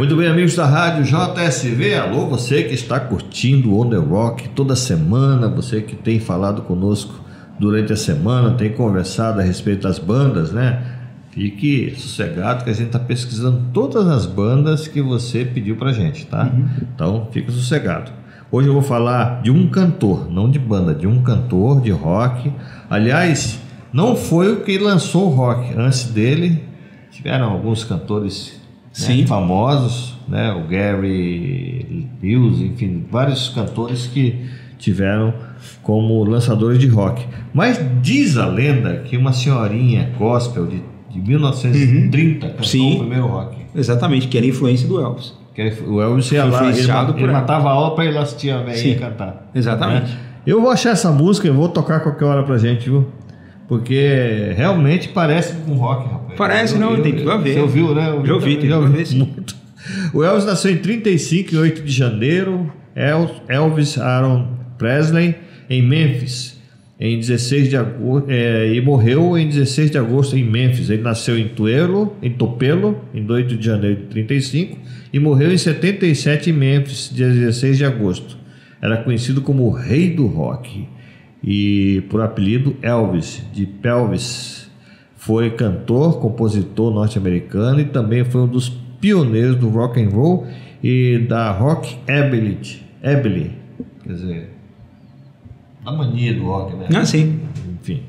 Muito bem, amigos da Rádio JSV, alô, você que está curtindo o On The Rock toda semana, você que tem falado conosco durante a semana, tem conversado a respeito das bandas, né? Fique sossegado que a gente está pesquisando todas as bandas que você pediu pra gente, tá? Então, fique sossegado. Hoje eu vou falar de um cantor, não de banda, de um cantor de rock. Aliás, não foi o que lançou o rock. Antes dele, tiveram alguns cantores, né, famosos, né? O Gary Lewis, enfim, vários cantores que tiveram como lançadores de rock. Mas diz a lenda que uma senhorinha gospel de 1930 cantou o primeiro rock. Exatamente, que era a influência do Elvis. O Elvis ia lá, ele matava a aula para ir lá assistir a velhinha cantar. Exatamente. Né? Eu vou achar essa música e vou tocar qualquer hora pra gente, viu? Porque realmente parece com rock, rapaz. Parece, tem tudo a ver. Você ouviu, né? Eu ouvi, tem tudo a ver, sim. Muito. O Elvis nasceu em 35, em 8 de janeiro. Elvis Aaron Presley, em Memphis, em 16 de agosto, e morreu em 16 de agosto em Memphis. Ele nasceu em Tupelo, em 8 de janeiro de 35, e morreu em 77 em Memphis, dia 16 de agosto. Era conhecido como o Rei do Rock e por apelido Elvis, de Pelvis. Foi cantor, compositor norte-americano e também foi um dos pioneiros do rock and roll e da rockabilly, quer dizer, a mania do rock, né? Sim. Enfim.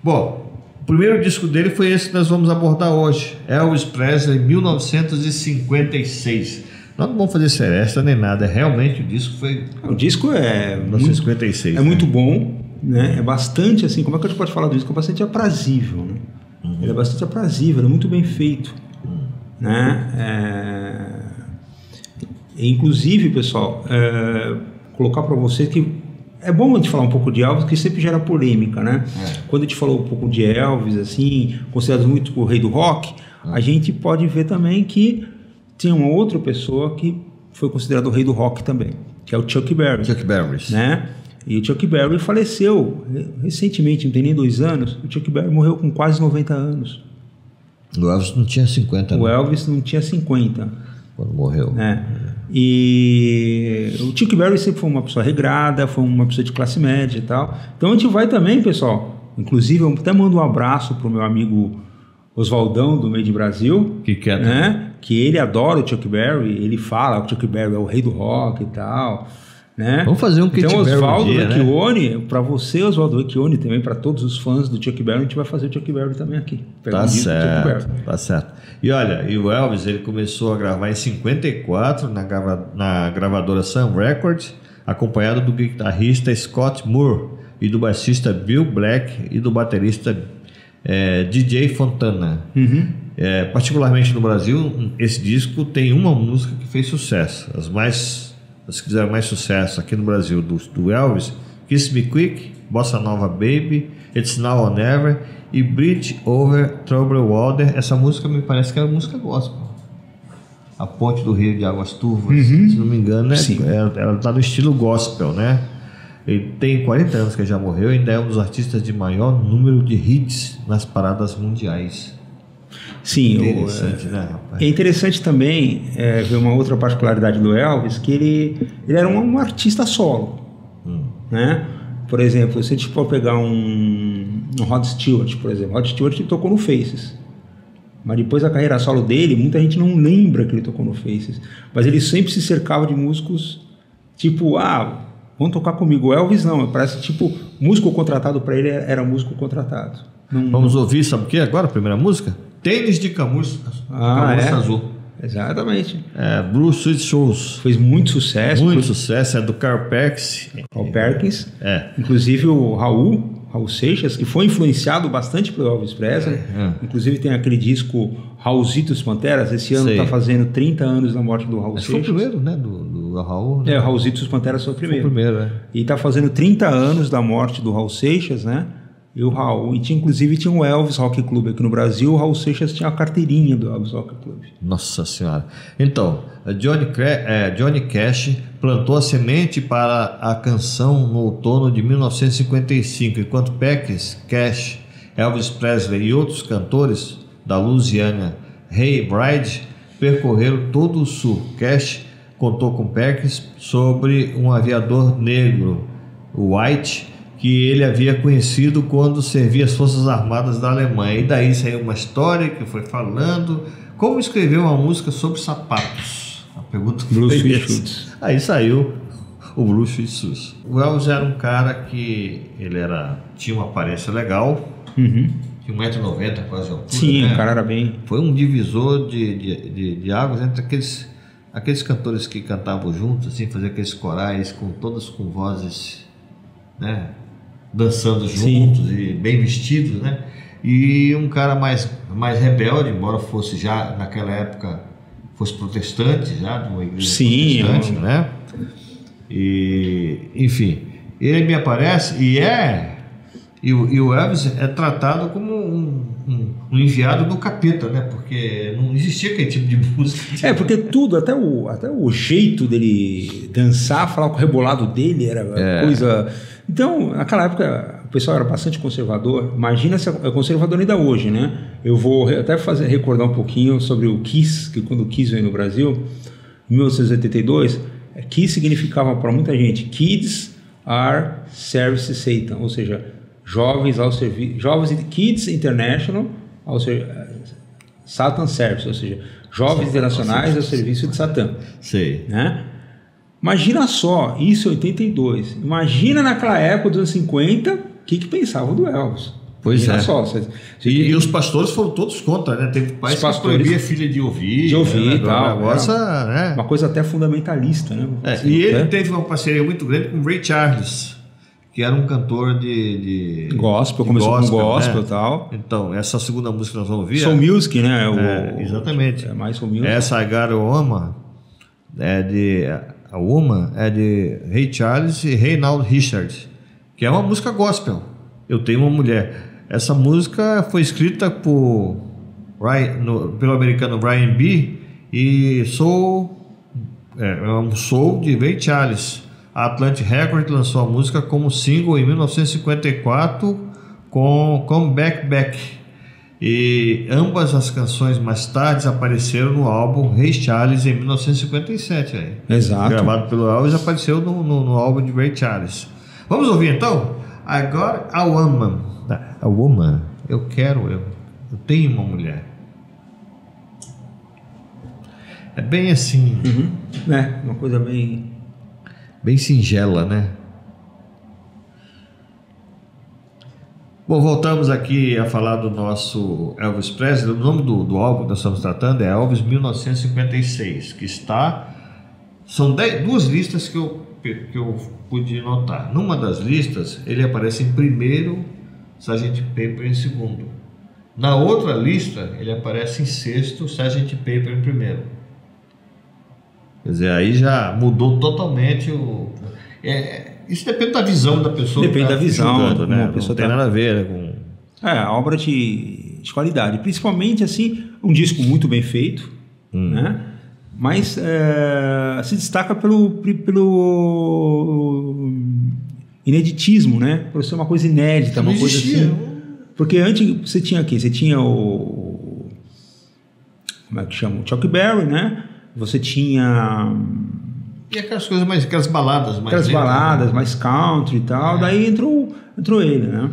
Bom, o primeiro disco dele foi esse que nós vamos abordar hoje, Elvis Presley, 1956. Nós não vamos fazer seresta nem nada, realmente o disco foi... O disco é 1956. É muito bom, né? É bastante assim, como é que a gente pode falar do disco? É bastante aprazível, né? Ele é bastante aprazível, ele é muito bem feito, né? Inclusive, pessoal, colocar para você que é bom a gente falar um pouco de Elvis, que sempre gera polêmica, né? Quando a gente falou um pouco de Elvis, assim, considerado muito o rei do rock, a gente pode ver também que tinha uma outra pessoa que foi considerado o rei do rock também, que é o Chuck Berry. Chuck Berry. Né? E o Chuck Berry faleceu recentemente, não tem nem 2 anos. O Chuck Berry morreu com quase 90 anos. O Elvis não tinha 50, O Elvis não tinha 50. Quando morreu. E o Chuck Berry sempre foi uma pessoa regrada, foi uma pessoa de classe média e tal. Então a gente vai também, pessoal. Inclusive, eu até mando um abraço pro meu amigo Oswaldão, do Made in Brasil. Que quer, né? Que ele adora o Chuck Berry. Ele fala que o Chuck Berry é o rei do rock e tal. Né? Vamos fazer um Kit Então, Berry Oswaldo dia, Vecchione, né? Para você, Oswaldo Vecchione, também para todos os fãs do Chuck Berry, a gente vai fazer o Chuck Berry também aqui. Tá certo, tá certo. E olha, o Elvis, ele começou a gravar em 54 na gravadora Sun Records, acompanhado do guitarrista Scott Moore e do baixista Bill Black e do baterista DJ Fontana. Particularmente no Brasil, esse disco tem uma música que fez sucesso, as que fizeram mais sucesso aqui no Brasil do Elvis: Kiss Me Quick, Bossa Nova Baby, It's Now or Never e Bridge Over Troubled Water. Essa música me parece que é uma música gospel. A Ponte do Rio de Águas Turvas, se não me engano, né? Ela está no estilo gospel, né? Ele tem 40 anos que já morreu e ainda é um dos artistas de maior número de hits nas paradas mundiais. Sim, interessante, né, rapaz? É interessante também ver uma outra particularidade do Elvis, que ele era um artista solo, né? Por exemplo, se a gente for pegar um Rod Stewart, por exemplo, Rod Stewart tocou no Faces, mas depois da carreira solo dele, muita gente não lembra que ele tocou no Faces, mas ele sempre se cercava de músicos tipo, vamos tocar comigo. O Elvis não, parece tipo, músico contratado para ele era músico contratado. Vamos ouvir, sabe o que agora? A primeira música? Tênis de Camurça Azul. Exatamente. Blue Sweet Shoes. Fez muito sucesso. Muito sucesso, é do Carl Perkins. Inclusive o Raul Seixas, que foi influenciado bastante pelo Elvis Presley. Inclusive tem aquele disco Raulzitos Panteras. Esse ano está fazendo 30 anos da morte do Raul Seixas. Foi o primeiro, né? Do Raul. Né? O Raulzitos Panteras foi o primeiro. E está fazendo 30 anos da morte do Raul Seixas, né? E o Raul, inclusive tinha o Elvis Rock Club aqui no Brasil. O Raul Seixas tinha a carteirinha do Elvis Rock Club. Nossa Senhora. Então, Johnny Cash plantou a semente para a canção no outono de 1955, enquanto Perkins, Cash, Elvis Presley e outros cantores da Louisiana, Ray Bride, percorreram todo o sul. Cash contou com Perkins sobre um aviador negro, o White, que ele havia conhecido quando servia as Forças Armadas da Alemanha. E daí saiu uma história que foi falando como escrever uma música sobre sapatos. A pergunta foi essa. Aí saiu o Blue Suede Shoes. O Elvis era um cara que tinha uma aparência legal, tinha 1,90 m quase de altura. Sim, né? O cara era bem... Foi um divisor de águas entre aqueles cantores que cantavam juntos, assim, faziam aqueles corais, todas com vozes, né, dançando juntos e bem vestidos, né? E um cara mais rebelde, embora fosse já naquela época fosse protestante, já de uma igreja protestante, né? E enfim, ele me aparece e o Elvis é tratado como um enviado do capeta, né? Porque não existia aquele tipo de música. Porque tudo, até o jeito dele dançar, falar com o rebolado dele era coisa... Então, naquela época, o pessoal era bastante conservador. Imagina se é conservador ainda hoje, né? Eu vou até recordar um pouquinho sobre o Kiss, que quando o Kiss veio no Brasil, em 1982, Kiss significava para muita gente Kids Are Service Satan, ou seja, jovens Kids International ao Satan Service, ou seja, jovens internacionais ao serviço de Satã. Sei. Né? Imagina só, isso em 82. Imagina naquela época dos anos 50, o que pensavam do Elvis. Pois Imagina é. Só, e os pastores foram todos contra, né? Teve pais que proibia a filha de ouvir. E tal. Né? Uma coisa até fundamentalista, né? E ele teve uma parceria muito grande com Ray Charles, que era um cantor de gospel, começou com gospel e tal. Então, essa segunda música que nós vamos ouvir... Soul Music, né? Exatamente. É mais Soul Music. Essa I Got a Woman é de Ray Charles e Reinald Richards, que é uma música gospel. Eu Tenho uma Mulher. Essa música foi escrita pelo americano Brian B. e um soul de Ray Charles. A Atlantic Records lançou a música como single em 1954 com Come Back Back. E ambas as canções mais tarde apareceram no álbum Ray Charles em 1957. Aí. Exato. Gravado pelo Elvis, apareceu no álbum de Ray Charles. Vamos ouvir então? I Got a Woman. A Woman. Eu tenho uma mulher. É bem assim. Uma coisa bem singela, né? Bom, voltamos aqui a falar do nosso Elvis Presley. O nome do álbum que nós estamos tratando é Elvis 1956, que são duas listas que eu pude notar. Numa das listas, ele aparece em primeiro, Sgt. Pepper em segundo. Na outra lista, ele aparece em sexto, Sgt. Pepper em primeiro. Quer dizer, aí já mudou totalmente isso depende da visão da pessoa. Depende da visão, né? Não tem nada a ver com... obra de qualidade. Principalmente, assim, um disco muito bem feito, né? Mas se destaca pelo ineditismo, né? Por ser uma coisa inédita, uma coisa assim. Porque antes você tinha aqui, você tinha como é que chama? O Chuck Berry, né? Você tinha... E aquelas coisas mais... Aquelas baladas mais... Aquelas baladas mais country e tal. Daí entrou ele, né?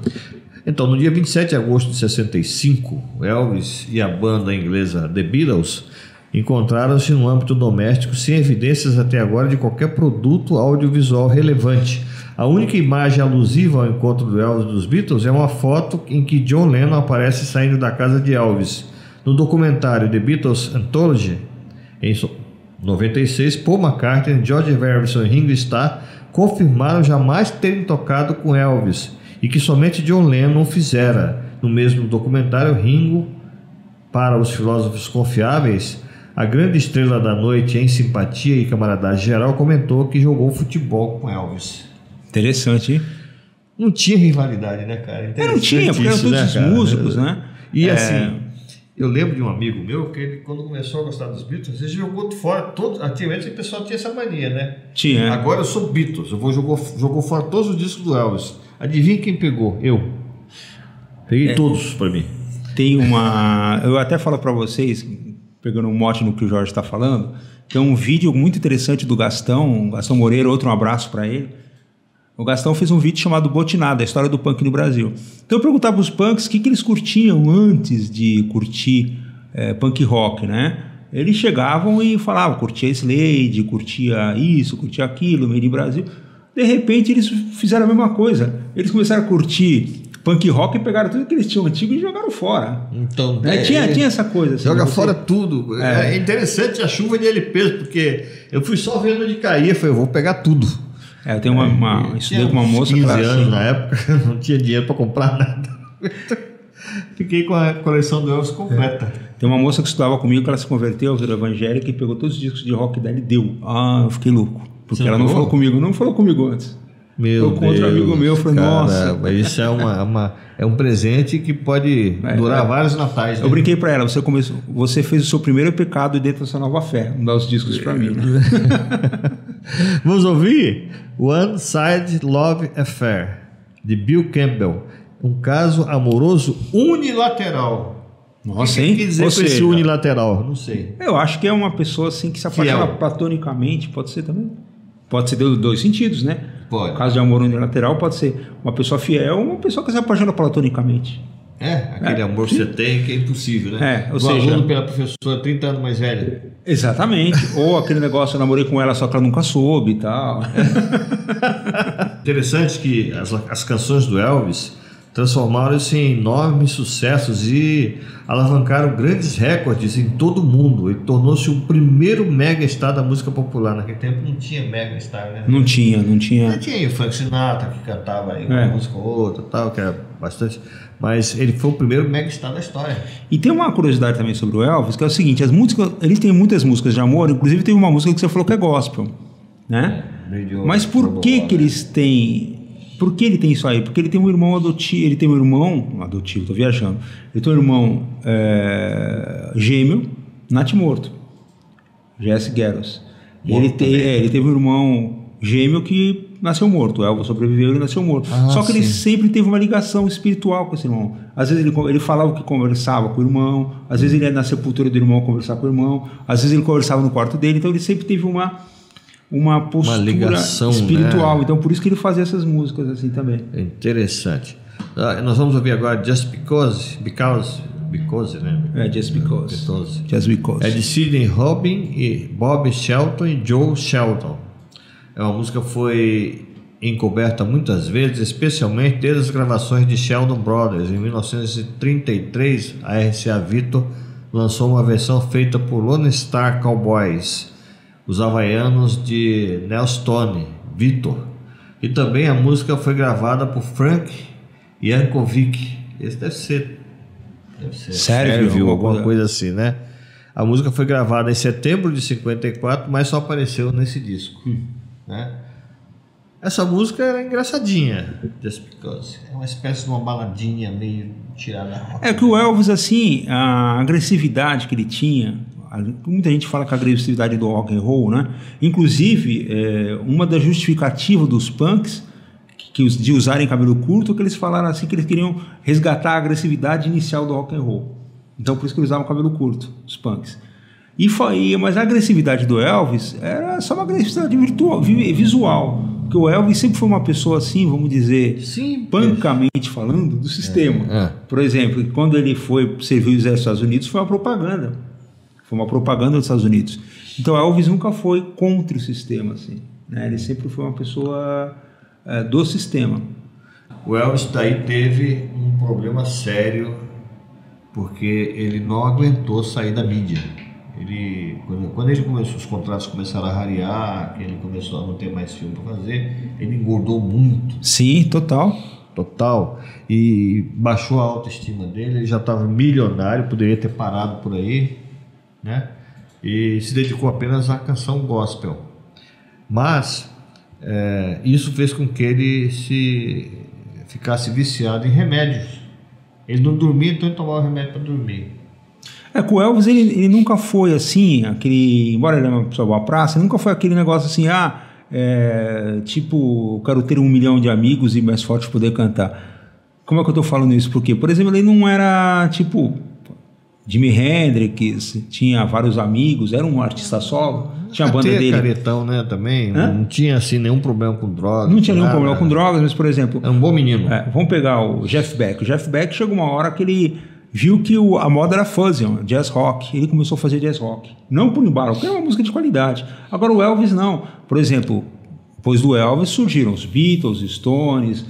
Então, no dia 27 de agosto de 65, Elvis e a banda inglesa The Beatles encontraram-se no âmbito doméstico sem evidências até agora de qualquer produto audiovisual relevante. A única imagem alusiva ao encontro do Elvis e dos Beatles é uma foto em que John Lennon aparece saindo da casa de Elvis. No documentário The Beatles Anthology, em 96, Paul McCartney, George Harrison e Ringo Starr confirmaram jamais terem tocado com Elvis e que somente John Lennon fizera. No mesmo documentário, Ringo, para os filósofos confiáveis, a grande estrela da noite em simpatia e camaradagem geral, comentou que jogou futebol com Elvis. Interessante, hein? Não tinha rivalidade, né, cara? Não tinha, porque eram todos os músicos, né? E assim... Eu lembro de um amigo meu que ele, quando começou a gostar dos Beatles, ele jogou fora todos. Antigamente o pessoal tinha essa mania, né? Tinha. Agora eu sou Beatles, jogou fora todos os discos do Elvis. Adivinha quem pegou? Eu. Peguei todos para mim. Tem uma... Eu até falo para vocês, pegando um mote no que o Jorge está falando, tem um vídeo muito interessante do Gastão Moreira, outro um abraço para ele. O Gastão fez um vídeo chamado Botinada, a história do punk no Brasil. Então eu perguntava para os punks o que eles curtiam antes de curtir punk rock, né? Eles chegavam e falavam, curtia Slade, curtia isso, curtia aquilo, Made in Brasil. De repente eles fizeram a mesma coisa. Eles começaram a curtir punk rock e pegaram tudo que eles tinham antigo e jogaram fora. Então, tinha essa coisa. Assim, joga fora tudo. É interessante a chuva de LPs, porque eu fui só vendo onde caía, falei, eu vou pegar tudo. Eu tenho estudei com uma moça... 15 anos na época, não tinha dinheiro para comprar nada. Fiquei com a coleção do Elvis completa. Tem uma moça que estudava comigo, que ela se converteu, virou evangélica e pegou todos os discos de rock dela e deu. Eu fiquei louco. Porque ela não falou comigo antes. Meu Deus, com outro amigo meu, eu falei, nossa. Mas isso é um presente que pode durar vários natais. Né? Eu brinquei pra ela, você fez o seu primeiro pecado dentro da sua nova fé. Não dá os discos pra mim, né? Vamos ouvir One Side Love Affair, de Bill Campbell. Um caso amoroso unilateral. Nossa, o que quer dizer com esse unilateral? Não sei. Eu acho que é uma pessoa assim que se apaixona platonicamente, pode ser também. Pode ser de dois sentidos, né? Pode. O caso de amor unilateral pode ser uma pessoa fiel ou uma pessoa que se apaixona platonicamente. Aquele amor que você tem que é impossível, né? Ou seja, aluno pela professora 30 anos mais velha. Exatamente. Ou aquele negócio, eu namorei com ela só que ela nunca soube e tal. Interessante que as canções do Elvis transformaram-se em enormes sucessos e alavancaram grandes recordes em todo o mundo. Ele tornou-se o primeiro mega-star da música popular. Naquele tempo não tinha mega-star, né? Não tinha. Tinha o Frank Sinatra, que cantava aí uma música ou outra, tal, que era bastante... Mas ele foi o primeiro mega-star da história. E tem uma curiosidade também sobre o Elvis, que é o seguinte, as músicas, ele tem muitas músicas de amor, inclusive tem uma música que você falou que é gospel, né? Mas por que eles têm... Por que ele tem isso aí? Porque ele tem um irmão adotivo, tô viajando, ele tem um irmão gêmeo, natimorto, Jesse Garros. Ele teve um irmão gêmeo que nasceu morto, o Elvis sobreviveu e ele nasceu morto. Só que ele sempre teve uma ligação espiritual com esse irmão. Às vezes ele falava que conversava com o irmão, às vezes ele ia na sepultura do irmão conversar com o irmão, às vezes ele conversava no quarto dele, então ele sempre teve uma postura ligação, espiritual, né? Então por isso que ele fazia essas músicas assim também. Interessante. Nós vamos ouvir agora Just Because, né? Just Because. É de Sidney Robin e Bob Shelton e Joe Shelton. A música foi encoberta muitas vezes, especialmente desde as gravações de Sheldon Brothers. Em 1933, a RCA Victor lançou uma versão feita por Lone Star Cowboys, os havaianos de Nelson Victor. E também a música foi gravada por Frank Yankovic. Esse deve ser Sérvio, alguma coisa assim, né? A música foi gravada em setembro de 54, mas só apareceu nesse disco. Né? Essa música era engraçadinha, Just Because. É uma espécie de uma baladinha meio tirada. É que o Elvis, assim, a agressividade que ele tinha, muita gente fala que a agressividade do rock and roll, né? Inclusive, uma das justificativas dos punks de usarem cabelo curto, que eles falaram assim que eles queriam resgatar a agressividade inicial do rock and roll. Então por isso que eles usavam cabelo curto, os punks. Mas a agressividade do Elvis era só uma agressividade visual. Porque o Elvis sempre foi uma pessoa assim, vamos dizer, punkamente falando, do sistema. Por exemplo, quando ele foi servir o exército dos Estados Unidos, foi uma propaganda. Foi uma propaganda dos Estados Unidos. Então Elvis nunca foi contra o sistema, assim, né? Ele sempre foi uma pessoa do sistema. O Elvis daí teve um problema sério, porque ele não aguentou sair da mídia. Quando ele começou, os contratos começaram a rarear, que ele começou a não ter mais filme para fazer, ele engordou muito. Sim, total. E baixou a autoestima dele. Ele já estava milionário, poderia ter parado por aí, né? E se dedicou apenas à canção gospel. Mas isso fez com que ele ficasse viciado em remédios. Ele não dormia, então ele tomava remédio para dormir. Com o Elvis ele nunca foi assim, embora ele era uma pessoa boa praça, ele nunca foi aquele negócio assim, tipo, quero ter 1 milhão de amigos e mais forte poder cantar. Como é que eu tô falando isso? Porque, por exemplo, ele não era tipo, Jimi Hendrix, tinha vários amigos, era um artista solo, tinha a banda dele. Caretão, né, também, não tinha assim nenhum problema com drogas. Não tinha nenhum problema com drogas, mas, por exemplo... É um bom menino. Vamos pegar o Jeff Beck. O Jeff Beck chegou uma hora que ele viu que a moda era fuzzy, jazz rock. Ele começou a fazer jazz rock. Não por embalo, porque é uma música de qualidade. Agora o Elvis não. Por exemplo, depois do Elvis surgiram os Beatles, Stones,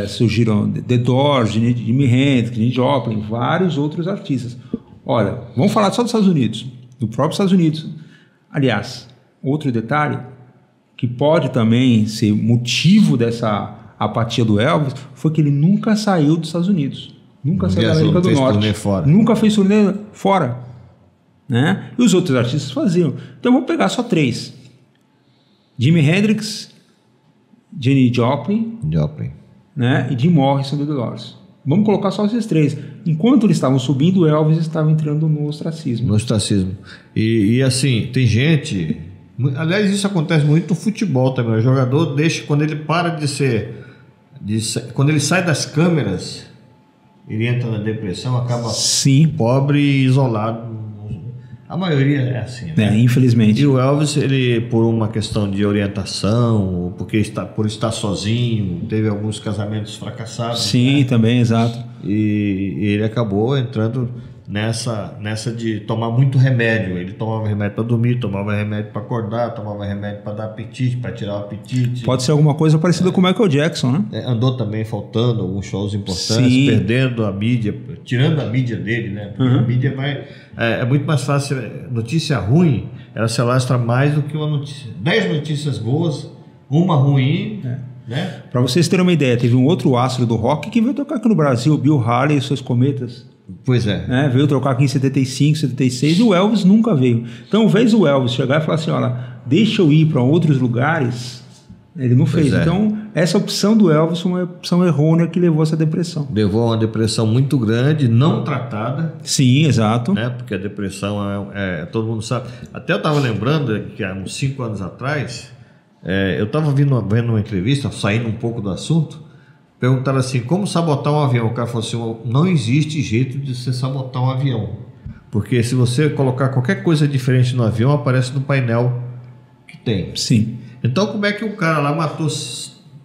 surgiram The Doors, Jimi Hendrix, Janis Joplin, vários outros artistas. Olha, vamos falar só dos Estados Unidos, do próprio Estados Unidos. Aliás, outro detalhe que pode também ser motivo dessa apatia do Elvis foi que ele nunca saiu dos Estados Unidos, nunca saiu da América do Norte, nunca fez turnê fora, né? E os outros artistas faziam. Então eu vou pegar só 3: Jimi Hendrix, Janis Joplin, né? E Jim Morrison do The Doors. Vamos colocar só esses 3. Enquanto eles estavam subindo, o Elvis estava entrando no ostracismo. No ostracismo. E assim, tem gente... Aliás, isso acontece muito no futebol também. O jogador deixa, quando ele para de ser... quando ele sai das câmeras, ele entra na depressão, acaba pobre e isolado. A maioria é assim, né? Infelizmente. E o Elvis, ele, por uma questão de orientação, por estar sozinho, teve alguns casamentos fracassados. Sim, né? Também, exato. E ele acabou entrando nessa de tomar muito remédio. Ele tomava remédio para dormir, tomava remédio para acordar, tomava remédio para dar apetite, para tirar o apetite. Pode ser alguma coisa parecida com o Michael Jackson, né? Andou também faltando alguns shows importantes, perdendo a mídia, tirando a mídia dele, né? Porque a mídia vai... É muito mais fácil. Notícia ruim, ela se alastra mais do que uma notícia. 10 notícias boas, uma ruim... Né? Para vocês terem uma ideia, teve um outro astro do rock que veio tocar aqui no Brasil, Bill Haley e seus Cometas. Pois é. Veio tocar aqui em 75, 76, e o Elvis nunca veio. Então, ao invés do Elvis chegar e falar assim, olha, deixa eu ir para outros lugares, ele não fez. Então, essa opção do Elvis foi uma opção errônea que levou a essa depressão. Levou a uma depressão muito grande, não tratada. Sim, exato. Né? Porque a depressão, todo mundo sabe. Até eu estava lembrando que há uns 5 anos atrás, eu estava vendo uma entrevista, saindo um pouco do assunto, perguntaram assim, como sabotar um avião? O cara falou assim, não existe jeito de você sabotar um avião. Porque se você colocar qualquer coisa diferente no avião, aparece no painel que tem. Sim. Então como é que o cara lá matou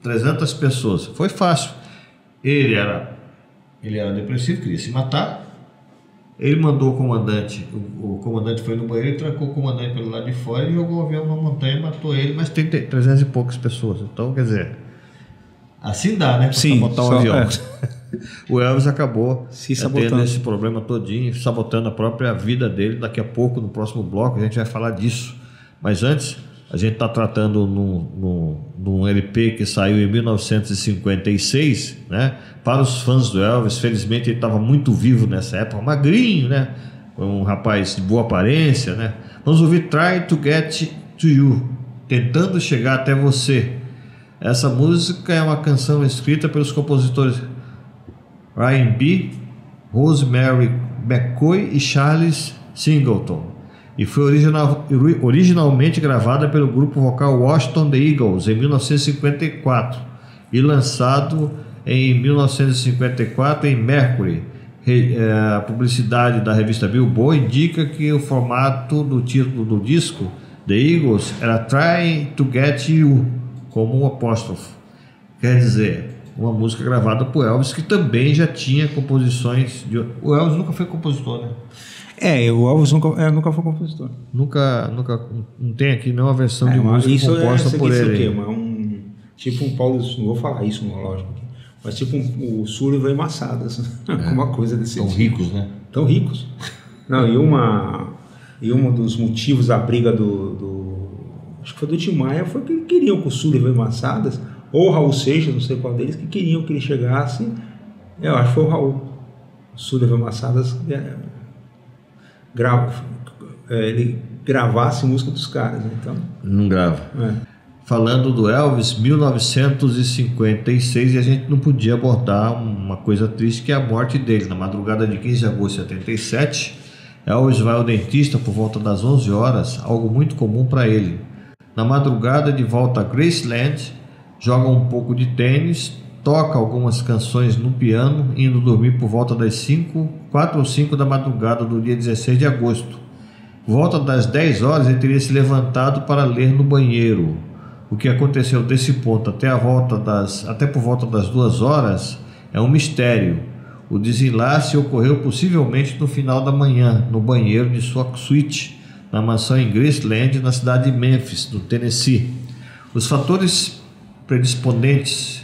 300 pessoas? Foi fácil. Ele era depressivo, queria se matar. Ele mandou o comandante foi no banheiro e trancou o comandante pelo lado de fora e jogou o avião na montanha e matou ele, mas tem 300 e poucas pessoas. Então, quer dizer, assim dá, né? Pra sabotar um avião. O Elvis acabou tendo esse problema todinho, sabotando a própria vida dele. Daqui a pouco, no próximo bloco, a gente vai falar disso. Mas antes, a gente está tratando num LP que saiu em 1956, né? Para os fãs do Elvis, felizmente ele estava muito vivo nessa época, magrinho, né? Um rapaz de boa aparência, né? Vamos ouvir Try to Get to You, tentando chegar até você. Essa música é uma canção escrita pelos compositores Ryan B, Rosemary McCoy e Charles Singleton, e foi originalmente gravada pelo grupo vocal Washington The Eagles em 1954 e lançado em 1954 em Mercury. A publicidade da revista Billboard indica que o formato do título do disco The Eagles era Trying to Get You, como um apóstrofo. Quer dizer, uma música gravada por Elvis, que também já tinha composições de... O Elvis nunca foi compositor, né? O Elvis nunca foi compositor. Nunca não tem aqui nenhuma versão de música composta por ele. Tipo um Paulo, não vou falar isso no lógico, mas tipo o Sullivan e Massadas, alguma coisa desse tipo. Tão ricos, né? Tão ricos. Não, e um dos motivos da briga acho que foi do Tim Maia, foi que queriam que o Sullivan e Massadas, ou o Raul Seixas, não sei qual deles, que queriam que ele chegasse, eu acho que foi o Raul. O Sullivan e Massadas ele gravasse música dos caras, então... Não grava. Falando do Elvis, 1956, e a gente não podia abordar uma coisa triste, que é a morte dele. Na madrugada de 15 de agosto de 77, Elvis vai ao dentista por volta das 11 horas, algo muito comum para ele. Na madrugada, de volta a Graceland, joga um pouco de tênis toca algumas canções no piano, indo dormir por volta das 4 ou 5 da madrugada do dia 16 de agosto. Por volta das 10 horas ele teria se levantado para ler no banheiro. O que aconteceu desse ponto até por volta das 2 horas é um mistério. O desenlace ocorreu possivelmente no final da manhã, no banheiro de sua suíte, na mansão em Graceland, na cidade de Memphis, no Tennessee. Os fatores predisponentes,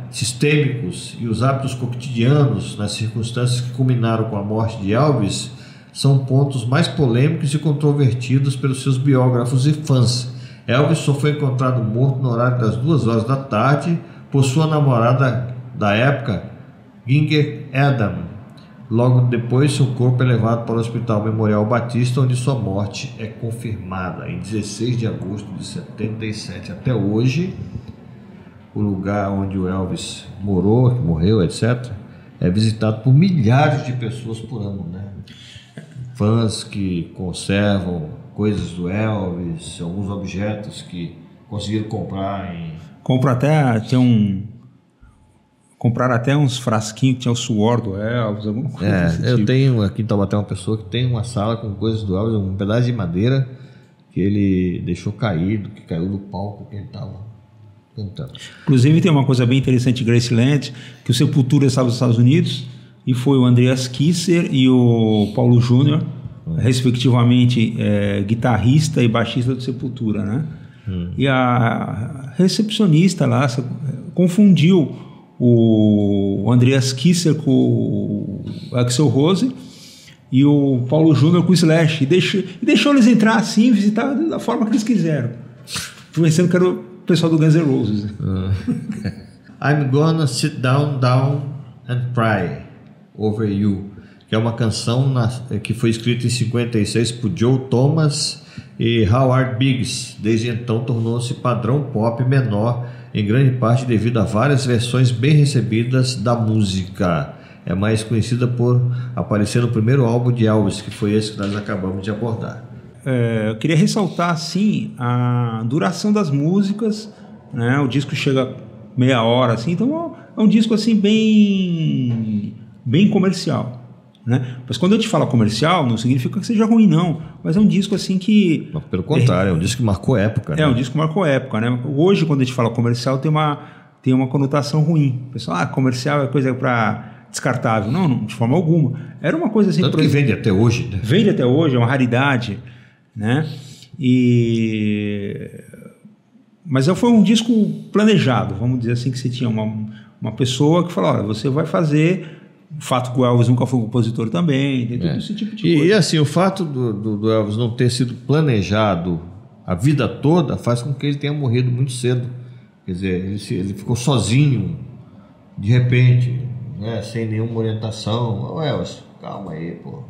sistêmicos e os hábitos cotidianos nas circunstâncias que culminaram com a morte de Elvis são pontos mais polêmicos e controvertidos pelos seus biógrafos e fãs. Elvis só foi encontrado morto no horário das 2 horas da tarde por sua namorada da época, Ginger Adam. Logo depois, seu corpo é levado para o Hospital Memorial Batista, onde sua morte é confirmada em 16 de agosto de 77. Até hoje, o lugar onde o Elvis morreu, etc., é visitado por milhares de pessoas por ano, Fãs que conservam coisas do Elvis, alguns objetos que conseguiram comprar em... Compraram até uns frasquinhos que tinha o suor do Elvis, alguma coisa desse eu tipo. tenho aqui em Taubaté uma pessoa que tem uma sala com coisas do Elvis, um pedaço de madeira que ele deixou caído, que caiu do palco que ele estava cantando. Inclusive tem uma coisa bem interessante em Graceland, que o Sepultura estava nos Estados Unidos e foi o Andreas Kisser e o Paulo Júnior, respectivamente guitarrista e baixista do Sepultura, E a recepcionista lá confundiu o Andreas Kisser com o Axl Rose e o Paulo Júnior com o Slash, e deixou eles entrar assim, visitar da forma que eles quiseram, pensando que era o pessoal do Guns N' Roses. I'm Gonna Sit Down and Cry Over You, que é uma canção que foi escrita em 56 por Joe Thomas e Howard Biggs. Desde então tornou-se padrão pop menor, em grande parte devido a várias versões bem recebidas da música. É mais conhecida por aparecer no primeiro álbum de Elvis, que foi esse que nós acabamos de abordar. Eu queria ressaltar assim a duração das músicas, O disco chega meia hora, assim, então é um disco assim bem comercial. Mas quando eu te falo comercial, não significa que seja ruim, não. Mas é um disco assim que... Não, pelo contrário, é um disco que marcou época. Um disco que marcou época, Hoje, quando a gente fala comercial, tem uma conotação ruim. O pessoal, comercial é coisa para descartável. Não, de forma alguma. Era uma coisa assim... Tanto que vende até hoje. Vende até hoje, é uma raridade, Mas foi um disco planejado, vamos dizer assim, que você tinha uma pessoa que falou, olha, você vai fazer... O fato que o Elvis nunca foi compositor também, tem todo esse tipo de coisa. E assim, o fato do Elvis não ter sido planejado a vida toda faz com que ele tenha morrido muito cedo. Quer dizer, ele ficou sozinho, de repente, sem nenhuma orientação. Ô Elvis, calma aí, pô.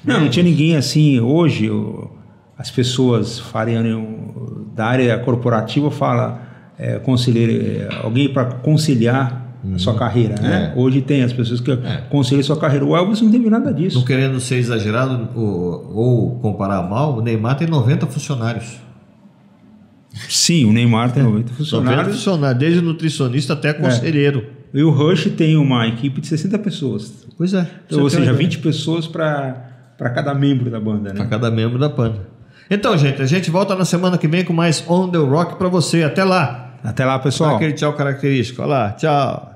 Não tinha ninguém assim. Hoje, as pessoas da área corporativa fala alguém para conciliar a sua carreira, Hoje tem as pessoas que conciliam a sua carreira. O Elvis não teve nada disso. Não querendo ser exagerado ou comparar mal, o Neymar tem 90 funcionários. Sim, o Neymar tem 90 funcionários. 90 funcionários, desde nutricionista até conselheiro. E o Rush tem uma equipe de 60 pessoas. Pois é. Então, ou seja, 20 pessoas para cada membro da banda, Para cada membro da banda. Então, gente, a gente volta na semana que vem com mais On The Rock para você. Até lá. Até lá, pessoal. Dá aquele tchau característico. Olha lá, tchau.